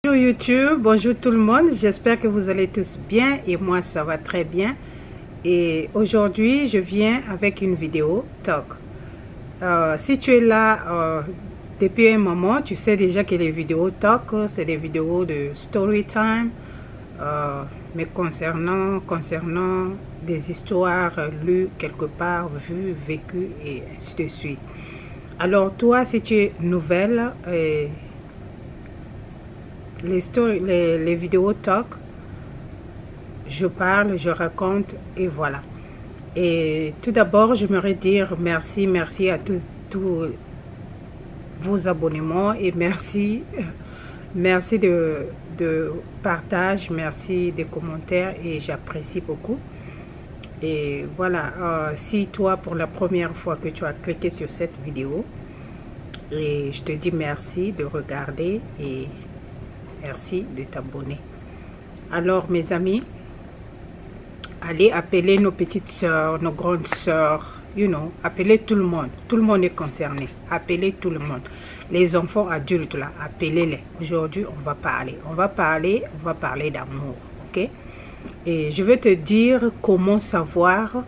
Bonjour YouTube, bonjour tout le monde, j'espère que vous allez tous bien et moi ça va très bien. Et aujourd'hui je viens avec une vidéo talk. Si tu es là depuis un moment, tu sais déjà que les vidéos talk c'est des vidéos de story time, mais concernant des histoires lues quelque part, vues, vécues et ainsi de suite. Alors toi, si tu es nouvelle, les vidéos talk, je parle, je raconte et voilà. Et tout d'abord, j'aimerais dire merci à tous vos abonnements et merci de partage, merci des commentaires et j'apprécie beaucoup. Et voilà, si toi pour la première fois que tu as cliqué sur cette vidéo, et je te dis merci de regarder et merci de t'abonner. Alors mes amis, allez appeler nos petites sœurs, nos grandes sœurs, appelez tout le monde est concerné, appelez tout le monde. Les enfants adultes là, appelez-les. Aujourd'hui on va parler d'amour, ok? Et je vais te dire comment savoir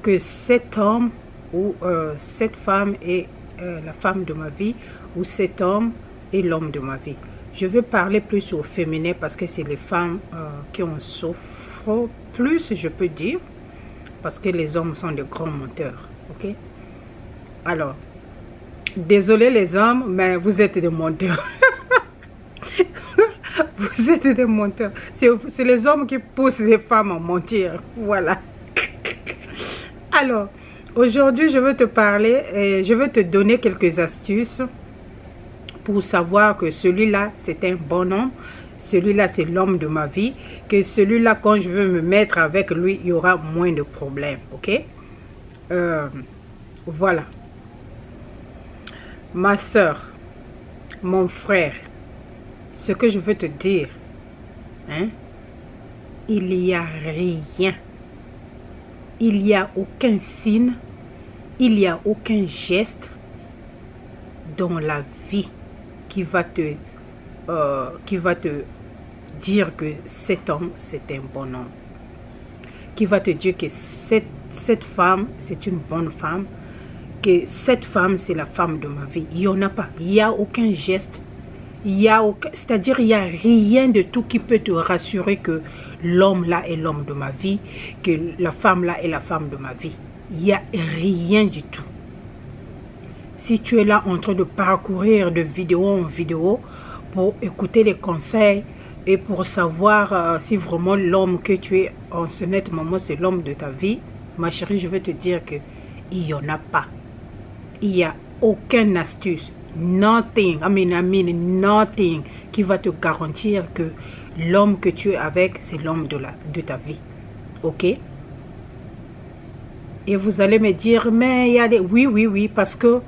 que cet homme ou cette femme est la femme de ma vie ou cet homme est l'homme de ma vie. Je veux parler plus au féminin parce que c'est les femmes qui en souffrent plus, je peux dire, parce que les hommes sont de grands menteurs, ok? Alors, désolé les hommes, mais vous êtes des menteurs. Vous êtes des menteurs. C'est les hommes qui poussent les femmes à mentir. Voilà. Alors, aujourd'hui, je veux te parler et je veux te donner quelques astuces pour savoir que celui-là, c'est un bon homme. Celui-là, c'est l'homme de ma vie. Que celui-là, quand je veux me mettre avec lui, il y aura moins de problèmes. Ok? Voilà. Ma soeur, mon frère, ce que je veux te dire, hein, il n'y a rien, il n'y a aucun signe, il n'y a aucun geste dans la vie qui va te dire que cet homme, c'est un bon homme, qui va te dire que cette femme, c'est une bonne femme, que cette femme, c'est la femme de ma vie. Il n'y en a pas, il n'y a aucun geste. C'est-à-dire il n'y a rien de tout qui peut te rassurer que l'homme là est l'homme de ma vie, que la femme là est la femme de ma vie. Il n'y a rien du tout. Si tu es là en train de parcourir de vidéo en vidéo pour écouter les conseils et pour savoir si vraiment l'homme que tu es en ce net moment c'est l'homme de ta vie, ma chérie, je veux te dire que il n'y en a pas. Il n'y a aucune astuce. Nothing, nothing qui va te garantir que l'homme que tu es avec, c'est l'homme de ta vie. Ok? Et vous allez me dire, mais il y a des... Oui, parce que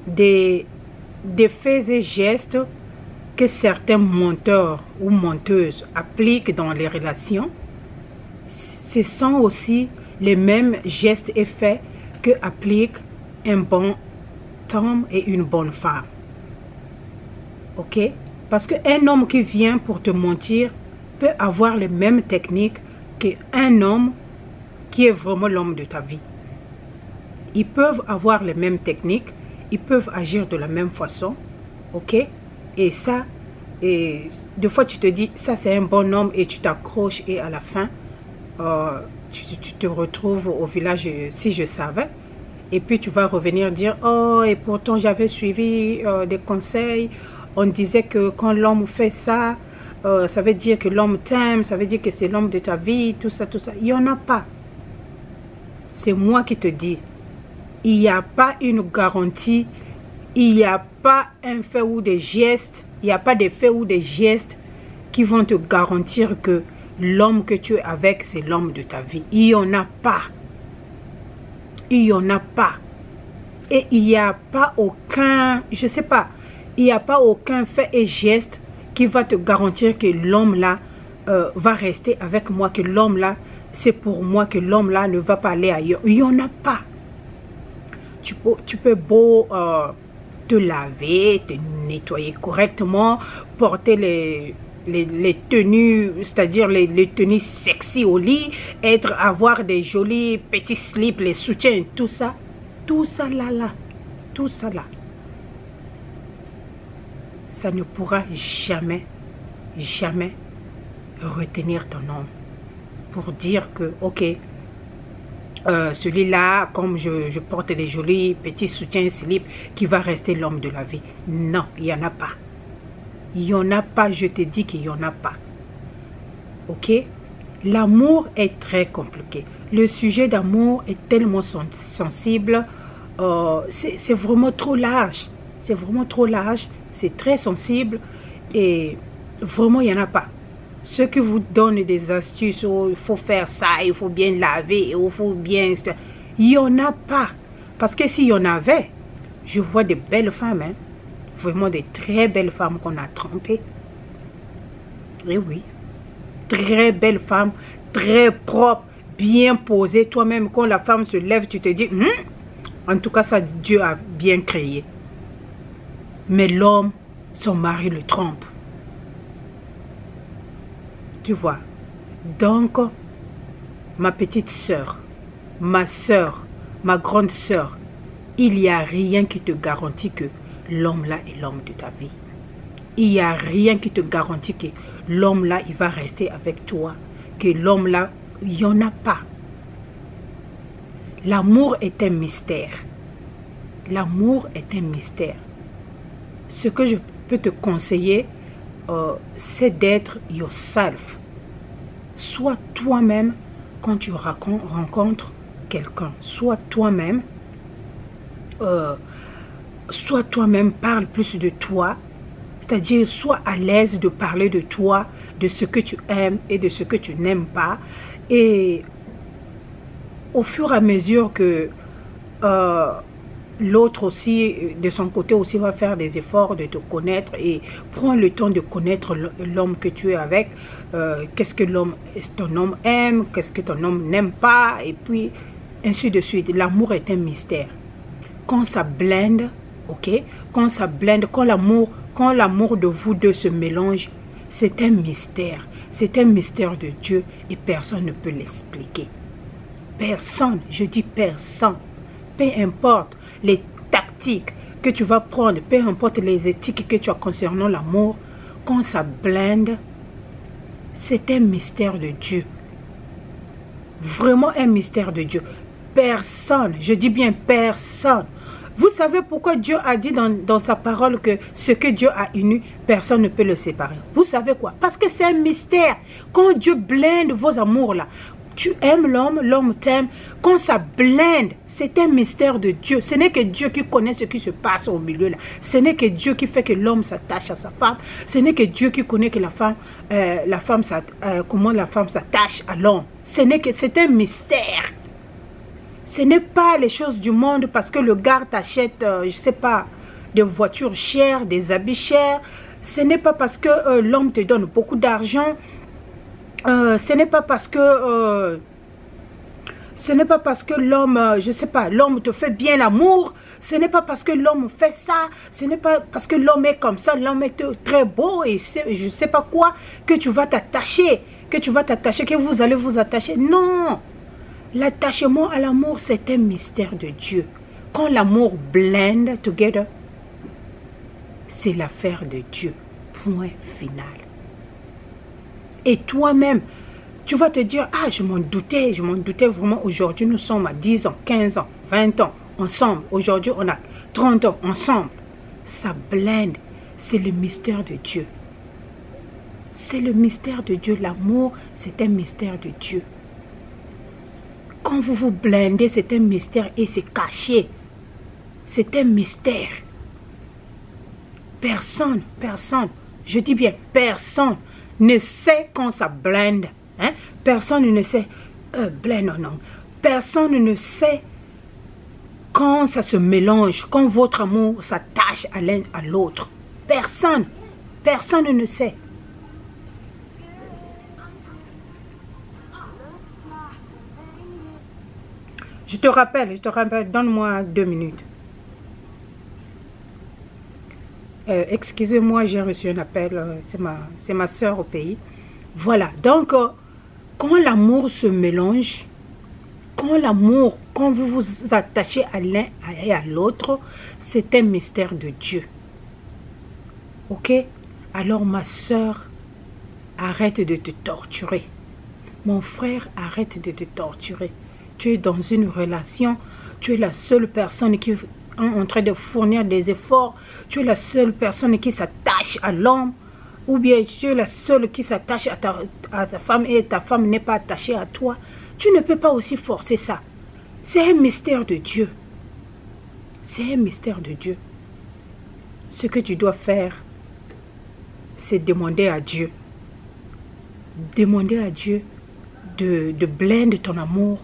des faits et gestes que certains menteurs ou menteuses appliquent dans les relations, ce sont aussi les mêmes gestes et faits que applique un bon homme et une bonne femme. Ok? Parce qu'un homme qui vient pour te mentir peut avoir les mêmes techniques qu'un homme qui est vraiment l'homme de ta vie. Ils peuvent avoir les mêmes techniques, ils peuvent agir de la même façon. Ok? Et ça, et des fois tu te dis, ça c'est un bon homme et tu t'accroches et à la fin, tu te retrouves au village si je savais. Et puis tu vas revenir dire, oh, et pourtant j'avais suivi des conseils. On disait que quand l'homme fait ça, ça veut dire que l'homme t'aime, ça veut dire que c'est l'homme de ta vie, tout ça. Il n'y en a pas. C'est moi qui te dis. Il n'y a pas une garantie. Il n'y a pas un fait ou des gestes. Il n'y a pas des faits ou des gestes qui vont te garantir que l'homme que tu es avec, c'est l'homme de ta vie. Il n'y en a pas. Il n'y en a pas. Et il n'y a pas aucun, je sais pas, il n'y a pas aucun fait et geste qui va te garantir que l'homme là va rester avec moi, que l'homme là, c'est pour moi, que l'homme là ne va pas aller ailleurs. Il n'y en a pas. Tu peux beau te laver, te nettoyer correctement, porter les tenues, c'est-à-dire les tenues sexy au lit, avoir des jolis petits slips, les soutiens, tout ça là, tout ça là, ça ne pourra jamais, jamais retenir ton homme pour dire que, ok, celui-là, comme je porte des jolis petits soutiens slips, qui va rester l'homme de la vie. Non, il n'y en a pas. Il n'y en a pas, je te dis qu'il n'y en a pas. Ok? L'amour est très compliqué. Le sujet d'amour est tellement sensible. C'est vraiment trop large. C'est vraiment trop large. C'est très sensible. Et vraiment, il n'y en a pas. Ceux qui vous donnent des astuces, oh, il faut faire ça, il faut bien laver, il faut bien... Il n'y en a pas. Parce que s'il y en avait, je vois de belles femmes, hein, vraiment des très belles femmes qu'on a trompées. Et oui, très belles femmes, très propres, bien posées. Toi-même, quand la femme se lève, tu te dis, en tout cas, ça, Dieu a bien créé. Mais l'homme, son mari le trompe. Tu vois, donc, ma petite sœur, ma grande sœur, il n'y a rien qui te garantit que l'homme là est l'homme de ta vie. Il n'y a rien qui te garantit que l'homme là, il va rester avec toi. Que l'homme là, il n'y en a pas. L'amour est un mystère. L'amour est un mystère. Ce que je peux te conseiller, c'est d'être yourself. Sois toi-même quand tu rencontres quelqu'un. Sois toi-même. Sois toi-même, parle plus de toi. C'est-à-dire, sois à l'aise de parler de toi, de ce que tu aimes et de ce que tu n'aimes pas. Et au fur et à mesure que l'autre aussi, de son côté aussi, va faire des efforts de te connaître et prends le temps de connaître l'homme que tu es avec. Qu'est-ce que ton homme aime, qu'est-ce que ton homme n'aime pas, et puis ainsi de suite. L'amour est un mystère. Quand ça blende, ok, quand ça blende, quand l'amour de vous deux se mélange, c'est un mystère. C'est un mystère de Dieu et personne ne peut l'expliquer. Personne, je dis personne. Peu importe les tactiques que tu vas prendre, peu importe les éthiques que tu as concernant l'amour, quand ça blende, c'est un mystère de Dieu. Vraiment un mystère de Dieu. Personne, je dis bien personne. Vous savez pourquoi Dieu a dit dans sa parole que ce que Dieu a uni, personne ne peut le séparer. Vous savez quoi? Parce que c'est un mystère. Quand Dieu blinde vos amours là, tu aimes l'homme, l'homme t'aime. Quand ça blinde, c'est un mystère de Dieu. Ce n'est que Dieu qui connaît ce qui se passe au milieu là. Ce n'est que Dieu qui fait que l'homme s'attache à sa femme. Ce n'est que Dieu qui connaît que comment la femme s'attache à l'homme. C'est un mystère. Ce n'est pas les choses du monde parce que le gars t'achète, je ne sais pas, des voitures chères, des habits chers. Ce n'est pas parce que l'homme te donne beaucoup d'argent. Ce n'est pas parce que l'homme, je ne sais pas, l'homme te fait bien l'amour. Ce n'est pas parce que l'homme fait ça. Ce n'est pas parce que l'homme est comme ça, l'homme est très beau et je ne sais pas quoi, que tu vas t'attacher, que vous allez vous attacher. Non, l'attachement à l'amour, c'est un mystère de Dieu. Quand l'amour blend together, c'est l'affaire de Dieu. Point final. Et toi-même, tu vas te dire, ah, je m'en doutais vraiment. Aujourd'hui, nous sommes à 10 ans, 15 ans, 20 ans, ensemble. Aujourd'hui, on a 30 ans, ensemble. Ça blende. C'est le mystère de Dieu. C'est le mystère de Dieu. L'amour, c'est un mystère de Dieu. Quand vous vous blendez, c'est un mystère et c'est caché. C'est un mystère. Personne, je dis bien personne ne sait quand ça blende. Hein? Personne ne sait, non. Personne ne sait quand ça se mélange, quand votre amour s'attache à l'un à l'autre. Personne ne sait. Je te rappelle, donne-moi 2 minutes. Excusez-moi, j'ai reçu un appel. C'est ma soeur au pays. Voilà. Donc, quand l'amour se mélange, quand vous vous attachez à l'un et à l'autre, c'est un mystère de Dieu. Ok? Alors, ma soeur, arrête de te torturer. Mon frère, arrête de te torturer. Tu es dans une relation, tu es la seule personne qui est en train de fournir des efforts, tu es la seule personne qui s'attache à l'homme, ou bien tu es la seule qui s'attache à ta femme et ta femme n'est pas attachée à toi. Tu ne peux pas aussi forcer ça. C'est un mystère de Dieu. C'est un mystère de Dieu. Ce que tu dois faire, c'est demander à Dieu. Demander à Dieu de blender ton amour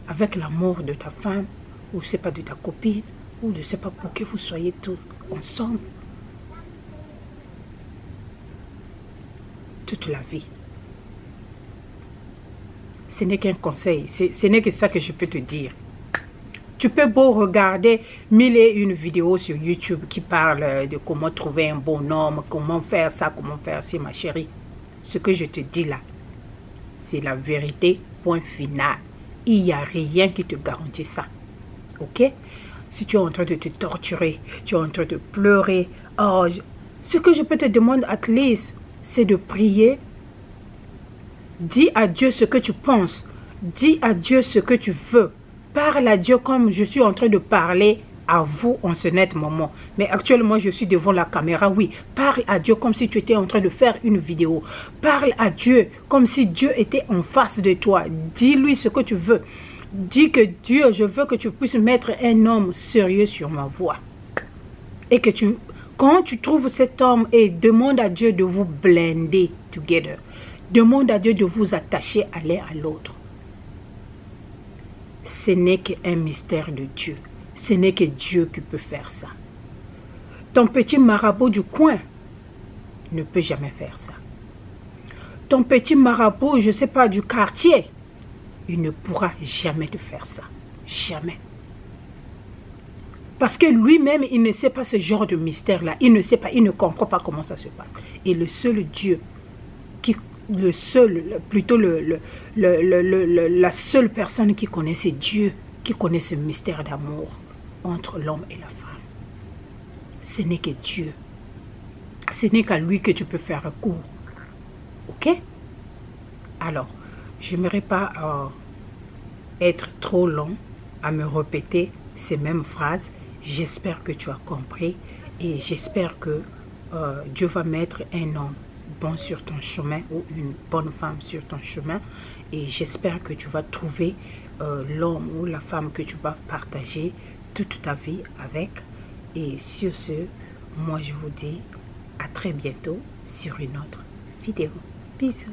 avec l'amour de ta femme, ou je sais pas, de ta copine, ou je sais pas, pour que vous soyez tous ensemble toute la vie. Ce n'est qu'un conseil, ce n'est que ça que je peux te dire. Tu peux beau regarder 1001 vidéos sur YouTube qui parlent de comment trouver un bon homme, comment faire ça, comment faire ci, ma chérie. Ce que je te dis là, c'est la vérité, point final. Il n'y a rien qui te garantit ça. Ok? Si tu es en train de te torturer, tu es en train de pleurer, oh, ce que je peux te demander, at least, c'est de prier. Dis à Dieu ce que tu penses. Dis à Dieu ce que tu veux. Parle à Dieu comme je suis en train de parler à vous en ce net moment. Mais actuellement, je suis devant la caméra. Oui, parle à Dieu comme si tu étais en train de faire une vidéo. Parle à Dieu comme si Dieu était en face de toi. Dis-lui ce que tu veux. Dis que Dieu, je veux que tu puisses mettre un homme sérieux sur ma voie. Et que quand tu trouves cet homme, et demande à Dieu de vous blender together. Demande à Dieu de vous attacher à l'un à l'autre. Ce n'est qu'un mystère de Dieu. Ce n'est que Dieu qui peut faire ça. Ton petit marabout du coin ne peut jamais faire ça. Ton petit marabout, je ne sais pas, du quartier, il ne pourra jamais te faire ça. Jamais. Parce que lui-même, il ne sait pas ce genre de mystère-là. Il ne sait pas, il ne comprend pas comment ça se passe. Et le seul Dieu, la seule personne qui connaît, c'est Dieu, qui connaît ce mystère d'amour entre l'homme et la femme. Ce n'est que Dieu. Ce n'est qu'à lui que tu peux faire recours. Ok? Alors, je n'aimerais pas être trop long à me répéter ces mêmes phrases. J'espère que tu as compris et j'espère que Dieu va mettre un homme bon sur ton chemin ou une bonne femme sur ton chemin et j'espère que tu vas trouver l'homme ou la femme que tu vas partager toute ta vie avec. Et sur ce, moi je vous dis à très bientôt sur une autre vidéo. Bisous.